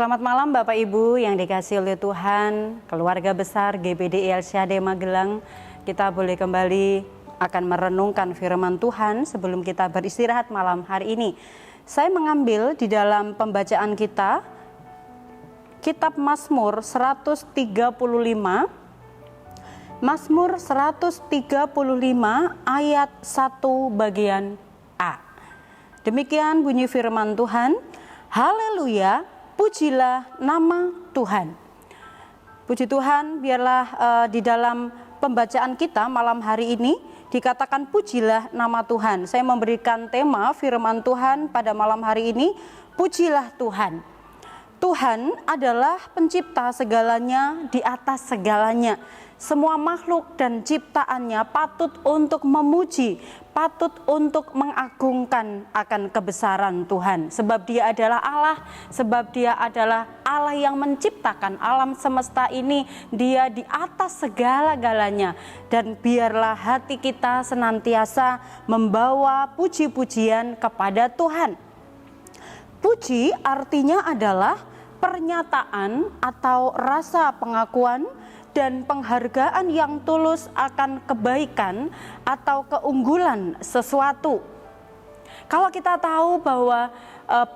Selamat malam Bapak Ibu yang dikasihi oleh Tuhan, keluarga besar GBDI El Shaddai Magelang. Kita boleh kembali akan merenungkan firman Tuhan sebelum kita beristirahat malam hari ini. Saya mengambil di dalam pembacaan kita, Kitab Mazmur 135, Mazmur 135 ayat 1 bagian A. Demikian bunyi firman Tuhan, Haleluya, pujilah nama Tuhan. Puji Tuhan, biarlah di dalam pembacaan kita malam hari ini dikatakan pujilah nama Tuhan. Saya memberikan tema firman Tuhan pada malam hari ini, pujilah Tuhan. Tuhan adalah pencipta segalanya, di atas segalanya. Semua makhluk dan ciptaannya patut untuk memuji, patut untuk mengagungkan akan kebesaran Tuhan. Sebab Dia adalah Allah, sebab Dia adalah Allah yang menciptakan alam semesta ini. Dia di atas segala-galanya. Dan biarlah hati kita senantiasa membawa puji-pujian kepada Tuhan. Puji artinya adalah pernyataan atau rasa pengakuan dan penghargaan yang tulus akan kebaikan atau keunggulan sesuatu. Kalau kita tahu bahwa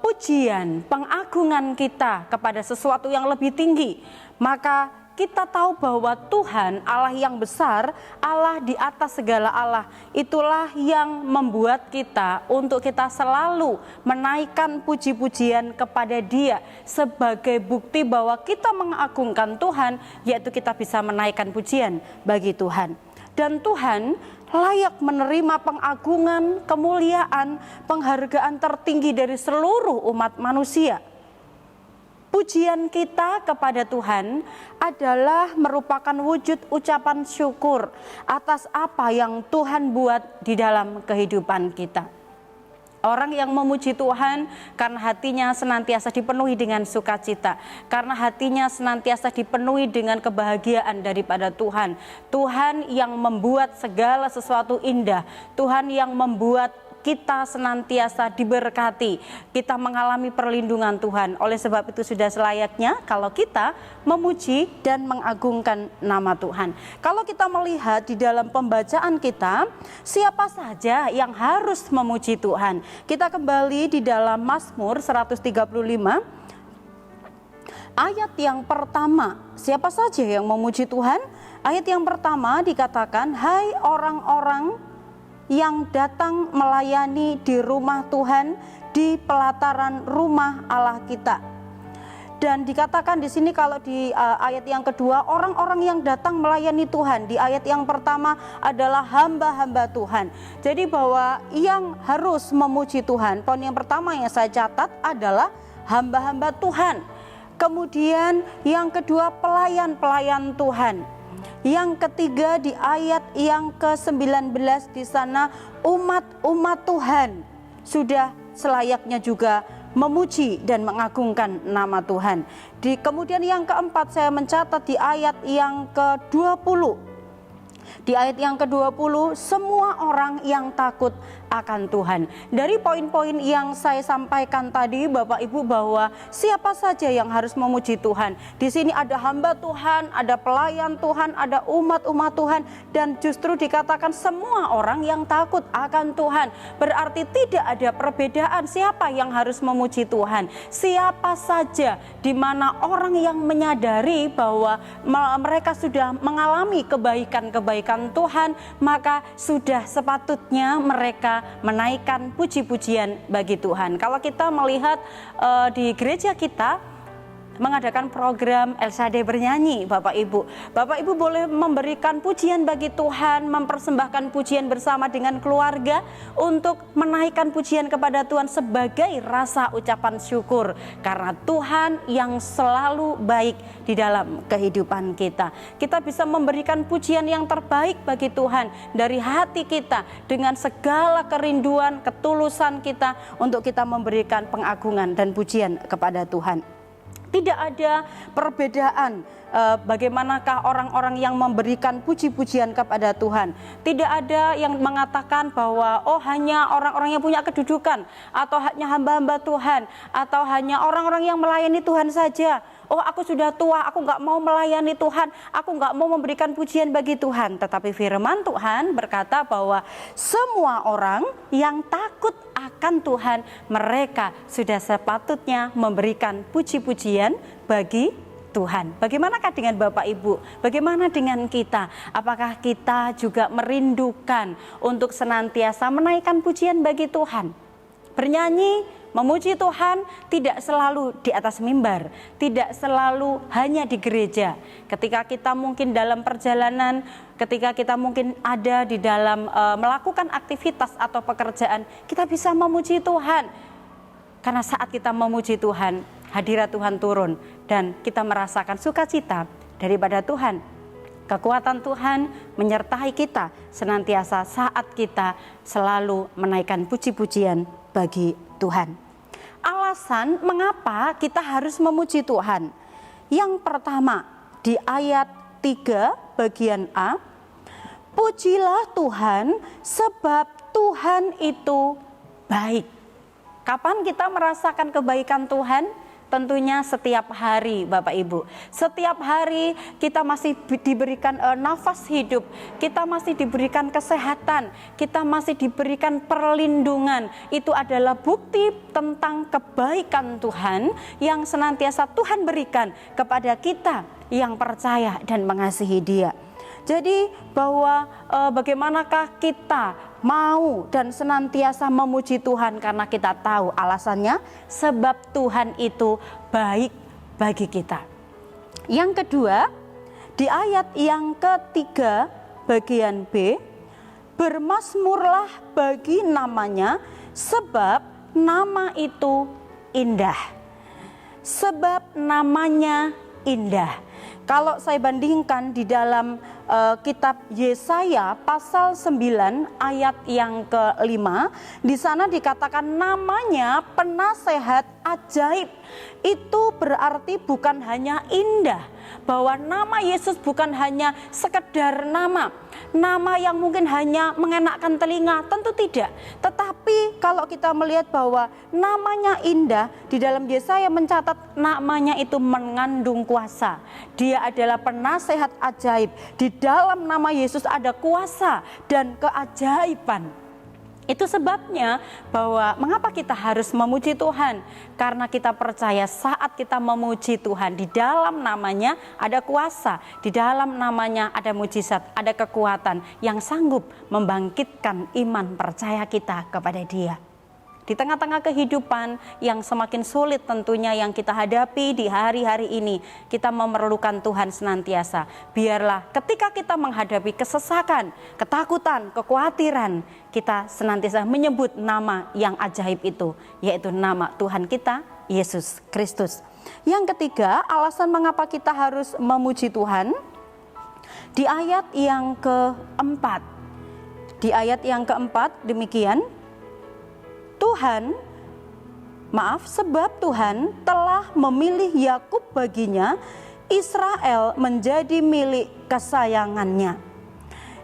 pujian, pengagungan kita kepada sesuatu yang lebih tinggi, maka kita tahu bahwa Tuhan Allah yang besar, Allah di atas segala Allah, itulah yang membuat kita untuk kita selalu menaikkan puji-pujian kepada Dia sebagai bukti bahwa kita mengagungkan Tuhan, yaitu kita bisa menaikkan pujian bagi Tuhan. Dan Tuhan layak menerima pengagungan, kemuliaan, penghargaan tertinggi dari seluruh umat manusia. Pujian kita kepada Tuhan adalah merupakan wujud ucapan syukur atas apa yang Tuhan buat di dalam kehidupan kita. Orang yang memuji Tuhan karena hatinya senantiasa dipenuhi dengan sukacita, karena hatinya senantiasa dipenuhi dengan kebahagiaan daripada Tuhan. Tuhan yang membuat segala sesuatu indah, Tuhan yang membuat kita senantiasa diberkati, kita mengalami perlindungan Tuhan. Oleh sebab itu sudah selayaknya kalau kita memuji dan mengagungkan nama Tuhan. Kalau kita melihat di dalam pembacaan kita, siapa saja yang harus memuji Tuhan? Kita kembali di dalam Mazmur 135 ayat yang pertama. Siapa saja yang memuji Tuhan? Ayat yang pertama dikatakan, hai orang-orang yang datang melayani di rumah Tuhan, di pelataran rumah Allah kita. Dan dikatakan di sini kalau di ayat yang kedua, orang-orang yang datang melayani Tuhan. Di ayat yang pertama adalah hamba-hamba Tuhan. Jadi bahwa yang harus memuji Tuhan, poin yang pertama yang saya catat adalah hamba-hamba Tuhan. Kemudian yang kedua, pelayan-pelayan Tuhan. Yang ketiga di ayat yang ke-19 di sana, umat-umat Tuhan sudah selayaknya juga memuji dan mengagungkan nama Tuhan. Kemudian yang keempat saya mencatat di ayat yang ke-20. Di ayat yang ke-20, semua orang yang takut akan Tuhan. Dari poin-poin yang saya sampaikan tadi Bapak Ibu, bahwa siapa saja yang harus memuji Tuhan. Di sini ada hamba Tuhan, ada pelayan Tuhan, ada umat-umat Tuhan, dan justru dikatakan semua orang yang takut akan Tuhan. Berarti tidak ada perbedaan siapa yang harus memuji Tuhan. Siapa saja, di mana orang yang menyadari bahwa mereka sudah mengalami kebaikan-kebaikan Tuhan, maka sudah sepatutnya mereka menaikkan puji-pujian bagi Tuhan. Kalau kita melihat di gereja kita mengadakan program El Shaddai bernyanyi, Bapak Ibu boleh memberikan pujian bagi Tuhan, mempersembahkan pujian bersama dengan keluarga untuk menaikkan pujian kepada Tuhan sebagai rasa ucapan syukur karena Tuhan yang selalu baik di dalam kehidupan kita. Kita bisa memberikan pujian yang terbaik bagi Tuhan dari hati kita dengan segala kerinduan, ketulusan kita untuk kita memberikan pengagungan dan pujian kepada Tuhan. Tidak ada perbedaan bagaimanakah orang-orang yang memberikan puji-pujian kepada Tuhan. Tidak ada yang mengatakan bahwa hanya orang-orang yang punya kedudukan, atau hanya hamba-hamba Tuhan, atau hanya orang-orang yang melayani Tuhan saja. Aku sudah tua, aku nggak mau melayani Tuhan, aku nggak mau memberikan pujian bagi Tuhan. Tetapi firman Tuhan berkata bahwa semua orang yang takut akan Tuhan, mereka sudah sepatutnya memberikan puji-pujian bagi Tuhan. Bagaimanakah dengan Bapak Ibu? Bagaimana dengan kita? Apakah kita juga merindukan untuk senantiasa menaikkan pujian bagi Tuhan? Bernyanyi, memuji Tuhan tidak selalu di atas mimbar, tidak selalu hanya di gereja. Ketika kita mungkin dalam perjalanan, ketika kita mungkin ada di dalam melakukan aktivitas atau pekerjaan, kita bisa memuji Tuhan. Karena saat kita memuji Tuhan, hadirat Tuhan turun dan kita merasakan sukacita daripada Tuhan. Kekuatan Tuhan menyertai kita senantiasa saat kita selalu menaikkan puji-pujian bagi Tuhan. Alasan mengapa kita harus memuji Tuhan. Yang pertama, di ayat 3 bagian A, pujilah Tuhan sebab Tuhan itu baik. Kapan kita merasakan kebaikan Tuhan? Tentunya setiap hari, Bapak Ibu. Setiap hari kita masih diberikan nafas hidup, kita masih diberikan kesehatan, kita masih diberikan perlindungan. Itu adalah bukti tentang kebaikan Tuhan yang senantiasa Tuhan berikan kepada kita yang percaya dan mengasihi Dia. Jadi bahwa bagaimanakah kita mau dan senantiasa memuji Tuhan, karena kita tahu alasannya, sebab Tuhan itu baik bagi kita. Yang kedua, di ayat yang ketiga bagian B, bermasmurlah bagi namanya sebab nama itu indah. Sebab namanya indah. Kalau saya bandingkan di dalam kitab Yesaya pasal 9 ayat yang ke-5, di sana dikatakan namanya penasehat ajaib. Itu berarti bukan hanya indah, bahwa nama Yesus bukan hanya sekedar nama yang mungkin hanya mengenakkan telinga, tentu tidak. Tetapi kalau kita melihat bahwa namanya indah, di dalam Yesaya mencatat namanya itu mengandung kuasa. Dia adalah penasehat ajaib. Di dalam nama Yesus ada kuasa dan keajaiban. Itu sebabnya bahwa mengapa kita harus memuji Tuhan. Karena kita percaya saat kita memuji Tuhan, di dalam namanya ada kuasa, di dalam namanya ada mujizat, ada kekuatan yang sanggup membangkitkan iman percaya kita kepada Dia. Di tengah-tengah kehidupan yang semakin sulit tentunya yang kita hadapi di hari-hari ini, kita memerlukan Tuhan senantiasa. Biarlah ketika kita menghadapi kesesakan, ketakutan, kekhawatiran, kita senantiasa menyebut nama yang ajaib itu, yaitu nama Tuhan kita, Yesus Kristus. Yang ketiga, alasan mengapa kita harus memuji Tuhan, di ayat yang keempat. Di ayat yang keempat demikian, sebab Tuhan telah memilih Yakub baginya, Israel menjadi milik kesayangannya.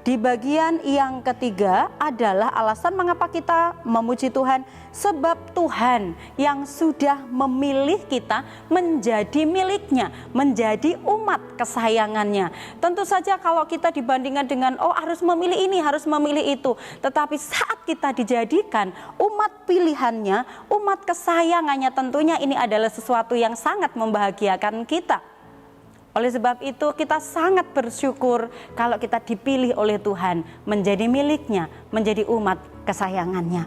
Di bagian yang ketiga adalah alasan mengapa kita memuji Tuhan, sebab Tuhan yang sudah memilih kita menjadi miliknya, menjadi umat kesayangannya. Tentu saja kalau kita dibandingkan dengan harus memilih ini, harus memilih itu, tetapi saat kita dijadikan umat pilihannya, umat kesayangannya, tentunya ini adalah sesuatu yang sangat membahagiakan kita. Oleh sebab itu kita sangat bersyukur kalau kita dipilih oleh Tuhan menjadi miliknya, menjadi umat kesayangannya.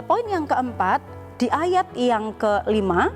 Poin yang keempat, di ayat yang kelima,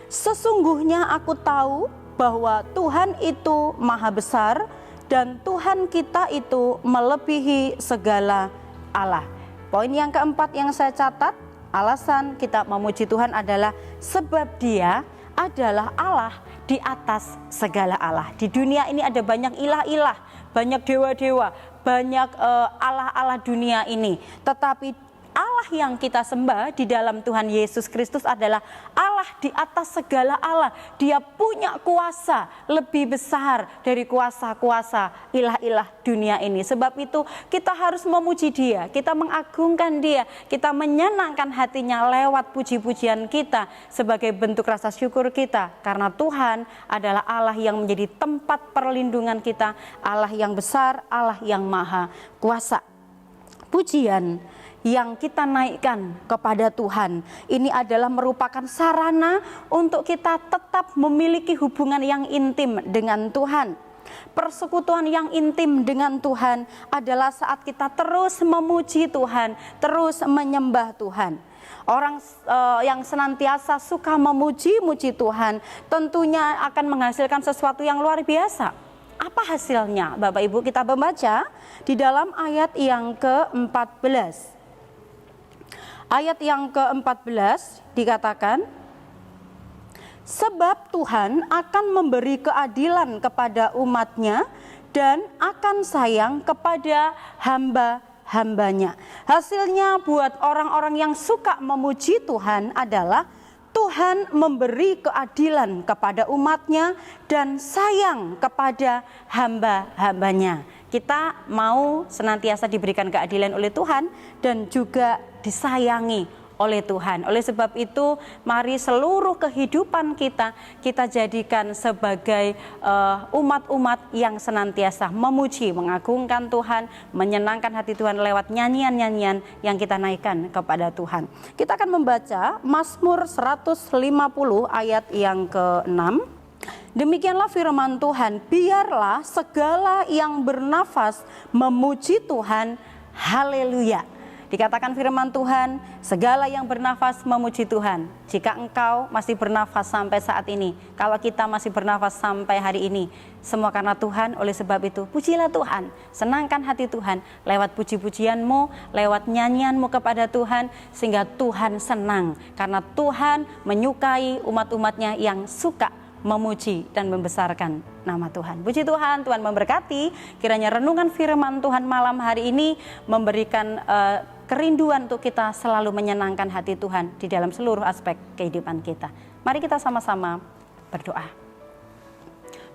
sesungguhnya aku tahu bahwa Tuhan itu maha besar dan Tuhan kita itu melebihi segala Allah. Poin yang keempat yang saya catat, alasan kita memuji Tuhan adalah sebab Dia adalah Allah di atas segala Allah. Di dunia ini ada banyak ilah-ilah, banyak dewa-dewa, banyak Allah-Allah dunia ini. Tetapi Allah Allah yang kita sembah di dalam Tuhan Yesus Kristus adalah Allah di atas segala Allah. Dia punya kuasa lebih besar dari kuasa-kuasa ilah-ilah dunia ini. Sebab itu kita harus memuji Dia, kita mengagungkan Dia, kita menyenangkan hatinya lewat puji-pujian kita sebagai bentuk rasa syukur kita. Karena Tuhan adalah Allah yang menjadi tempat perlindungan kita, Allah yang besar, Allah yang maha kuasa. Pujian yang kita naikkan kepada Tuhan ini adalah merupakan sarana untuk kita tetap memiliki hubungan yang intim dengan Tuhan. Persekutuan yang intim dengan Tuhan adalah saat kita terus memuji Tuhan, terus menyembah Tuhan. Orang yang senantiasa suka memuji-muji Tuhan tentunya akan menghasilkan sesuatu yang luar biasa. Apa hasilnya? Bapak Ibu, kita membaca di dalam ayat yang ke-14. Ayat yang ke-14 dikatakan, sebab Tuhan akan memberi keadilan kepada umatnya dan akan sayang kepada hamba-hambanya. Hasilnya buat orang-orang yang suka memuji Tuhan adalah Tuhan memberi keadilan kepada umatnya dan sayang kepada hamba-hambanya. Kita mau senantiasa diberikan keadilan oleh Tuhan dan juga disayangi oleh Tuhan. Oleh sebab itu, mari seluruh kehidupan kita jadikan sebagai umat-umat yang senantiasa memuji, mengagungkan Tuhan, menyenangkan hati Tuhan lewat nyanyian-nyanyian yang kita naikkan kepada Tuhan. Kita akan membaca Mazmur 150 ayat yang ke-6. Demikianlah firman Tuhan, biarlah segala yang bernafas memuji Tuhan, haleluya. Dikatakan firman Tuhan, segala yang bernafas memuji Tuhan. Jika engkau masih bernafas sampai saat ini, kalau kita masih bernafas sampai hari ini, semua karena Tuhan. Oleh sebab itu, pujilah Tuhan, senangkan hati Tuhan lewat puji-pujianmu, lewat nyanyianmu kepada Tuhan, sehingga Tuhan senang. Karena Tuhan menyukai umat-umatnya yang suka memuji dan membesarkan nama Tuhan. Puji Tuhan, Tuhan memberkati. Kiranya renungan firman Tuhan malam hari ini memberikan kerinduan untuk kita selalu menyenangkan hati Tuhan di dalam seluruh aspek kehidupan kita. Mari kita sama-sama berdoa.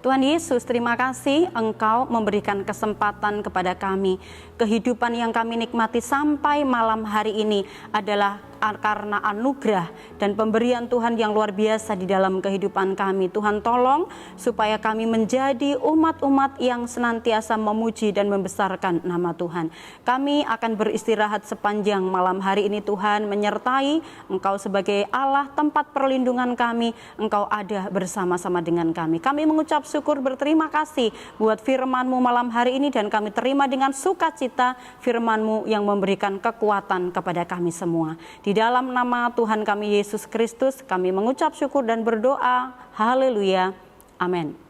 Tuhan Yesus, terima kasih Engkau memberikan kesempatan kepada kami. Kehidupan yang kami nikmati sampai malam hari ini adalah karena anugerah dan pemberian Tuhan yang luar biasa di dalam kehidupan kami. Tuhan tolong supaya kami menjadi umat-umat yang senantiasa memuji dan membesarkan nama Tuhan. Kami akan beristirahat sepanjang malam hari ini Tuhan, menyertai Engkau sebagai Allah tempat perlindungan kami. Engkau ada bersama-sama dengan kami. Kami mengucap syukur berterima kasih buat firman-Mu malam hari ini, dan kami terima dengan sukacita firman-Mu yang memberikan kekuatan kepada kami semua. Di dalam nama Tuhan kami Yesus Kristus, kami mengucap syukur dan berdoa. Haleluya. Amin.